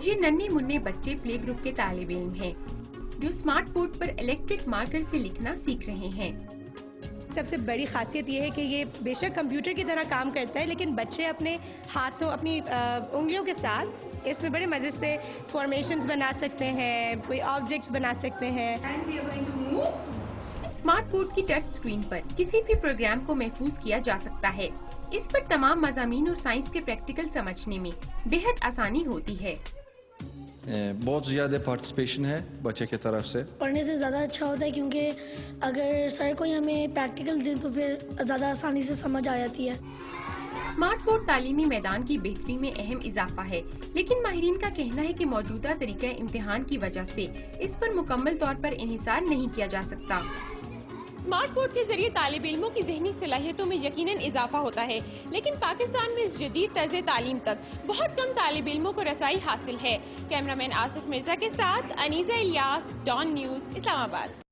یہ ننھے منھے بچے play group کے طالب علم ہیں جو اسمارٹ بورڈ پر الیکٹرک مارکر سے لکھنا سیکھ رہے ہیں۔ سب سے بڑی خاصیت یہ ہے کہ یہ بے شک کمپیوٹر کی طرح کام کرتا ہے، لیکن بچے اپنے ہاتھوں اپنی انگلیوں کے ساتھ اس میں بڑے مزے سے فارمیشنز بنا سکتے ہیں، کوئی آبجیکٹس بنا سکتے ہیں۔ اسمارٹ بورڈ کی ٹچ اسکرین پر کسی بھی پروگرام کو محفوظ کیا جا سکتا ہے۔ اس پر تمام مضامین اور سائنس کے پریکٹیکل سمجھنے میں بہت آسانی ہوتی ہے۔ بہت زیادہ پارٹیسپیشن ہے بچے کی طرف سے۔ پڑھنے سے زیادہ اچھا ہوتا ہے کیونکہ اگر سر کوئی ہمیں پریکٹیکل دیں تو پھر زیادہ آسانی سے سمجھ آ جاتی ہے۔ اسمارٹ بورڈ تعلیمی میدان کی بہتری میں اہم اضافہ ہے، لیکن ماہرین کا کہنا ہے کہ موجودہ طریقہ امتحان کی وجہ سے اس پر مکمل طور پر انحصار نہیں کیا جا سکتا۔ اسمارٹ بورڈ کے ذریعے طالب علموں کی ذہنی صلاحیتوں میں یقیناً اضافہ ہوتا ہے، لیکن پاکستان میں اس جدید طرز تعلیم تک بہت کم طالب علموں کو رسائی حاصل ہے۔ کیمرہ مین آصف مرزا کے ساتھ انیزہ الیاس، ڈان نیوز، اسلام آباد۔